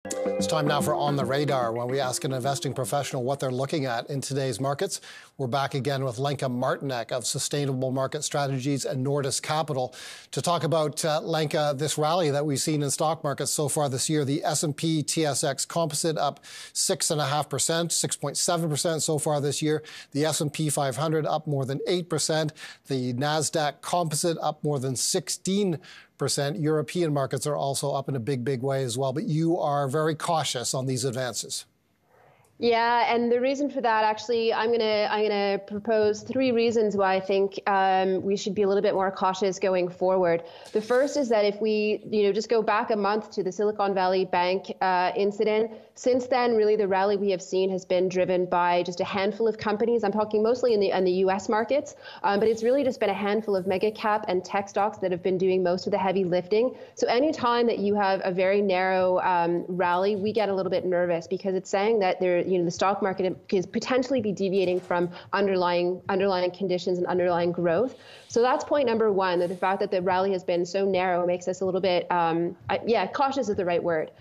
It's time now for On the Radar, when we ask an investing professional what they're looking at in today's markets. We're back again with Lenka Martinek of Sustainable Market Strategies and Nordis Capital to talk about, Lenka, this rally that we've seen in stock markets so far this year. The S&P TSX Composite up 6.5%, 6.7% so far this year. The S&P 500 up more than 8%. The NASDAQ Composite up more than 16%. European markets are also up in a big way as well, but you are very cautious on these advances. Yeah, and the reason for that, actually, I'm gonna propose three reasons why I think we should be a little bit more cautious going forward. The first is that if we, just go back a month to the Silicon Valley Bank incident, since then, really the rally we have seen has been driven by just a handful of companies. I'm talking mostly in the U.S. markets, but it's really just been a handful of mega cap and tech stocks that have been doing most of the heavy lifting. So anytime that you have a very narrow rally, we get a little bit nervous because it's saying that the stock market could potentially be deviating from underlying conditions and underlying growth. So that's point number one, that the fact that the rally has been so narrow makes us a little bit, cautious is the right word.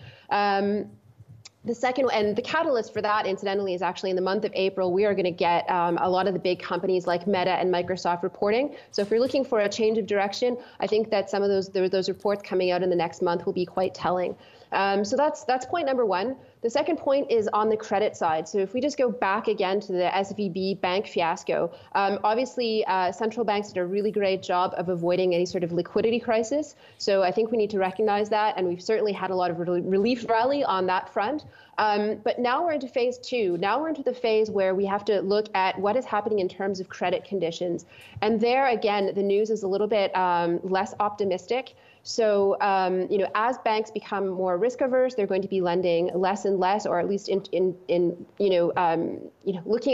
The second, and the catalyst for that, incidentally, is actually in the month of April, we are going to get a lot of the big companies like Meta and Microsoft reporting. So if you're looking for a change of direction, I think that some of those reports coming out in the next month will be quite telling. So that's point number one. The second point is on the credit side. So if we just go back again to the SVB bank fiasco, obviously central banks did a really great job of avoiding any sort of liquidity crisis. So I think we need to recognize that, and we've certainly had a lot of relief rally on that front. But now we're into phase two. Now we're into the phase where we have to look at what is happening in terms of credit conditions. And there, again, the news is a little bit less optimistic. So, as banks become more risk averse, they're going to be lending less and less, or at least looking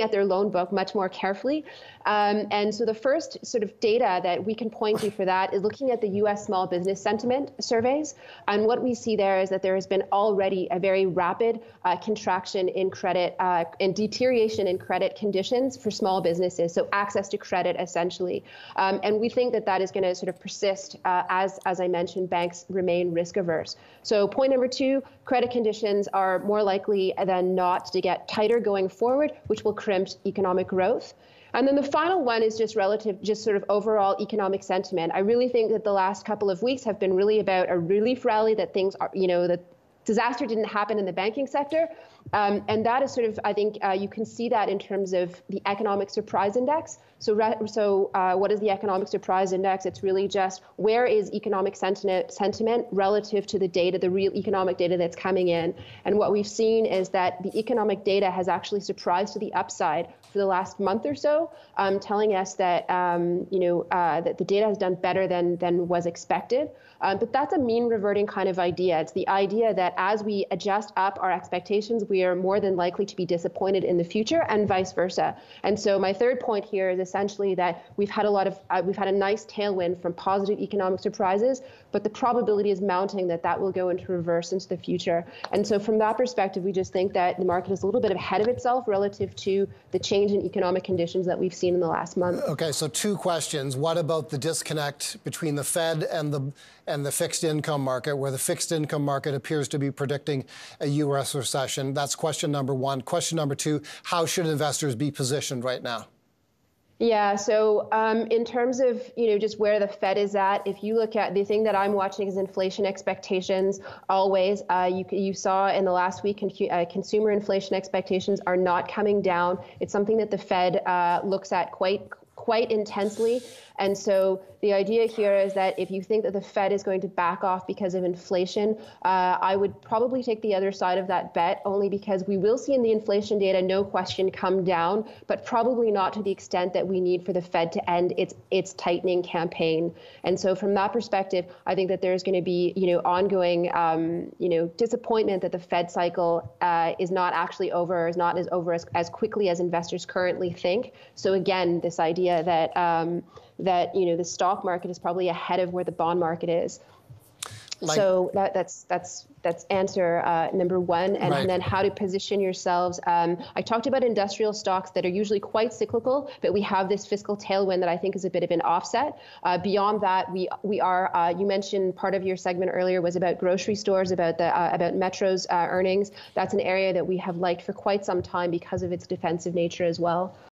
at their loan book much more carefully. And so the first sort of data that we can point to for that is looking at the U.S. small business sentiment surveys. And what we see there is that there has been already a very rapid contraction in credit and deterioration in credit conditions for small businesses. So access to credit, essentially. And we think that that is going to sort of persist as I mentioned, banks remain risk averse. So point number two, credit conditions are more likely than not to get tighter going forward, which will crimp economic growth. And then the final one is just sort of overall economic sentiment. I really think that the last couple of weeks have been really about a relief rally, that things are, that disaster didn't happen in the banking sector. And that is sort of, I think you can see that in terms of the economic surprise index. So what is the economic surprise index? It's really just where is economic sentiment relative to the data, the real economic data that's coming in. And what we've seen is that the economic data has actually surprised to the upside for the last month or so, telling us that, that the data has done better than was expected. But that's a mean reverting kind of idea. It's the idea that as we adjust up our expectations, we are more than likely to be disappointed in the future, and vice versa. And so my third point here is essentially that we've had a nice tailwind from positive economic surprises, but the probability is mounting that will go into reverse into the future. And so from that perspective, we just think that the market is a little bit ahead of itself relative to the change in economic conditions that we've seen in the last month. Okay, so two questions. What about the disconnect between the Fed and the fixed income market, where the fixed income market appears to be predicting a U.S. recession? That's question number one. Question number two, how should investors be positioned right now? Yeah, so in terms of, just where the Fed is at, if you look at the thing that I'm watching is inflation expectations always. You saw in the last week, consumer inflation expectations are not coming down. It's something that the Fed looks at quite intensely. And so the idea here is that if you think that the Fed is going to back off because of inflation, I would probably take the other side of that bet, only because we will see in the inflation data, no question, come down, but probably not to the extent that we need for the Fed to end its tightening campaign. And so from that perspective, I think that there's going to be, ongoing, disappointment that the Fed cycle is not actually over, is not over as quickly as investors currently think. So again, this idea that the stock market is probably ahead of where the bond market is. So that's answer number one. And then how to position yourselves. I talked about industrial stocks that are usually quite cyclical, but we have this fiscal tailwind that I think is a bit of an offset. Beyond that, we are. You mentioned part of your segment earlier was about grocery stores, about Metro's earnings. That's an area that we have liked for quite some time because of its defensive nature as well.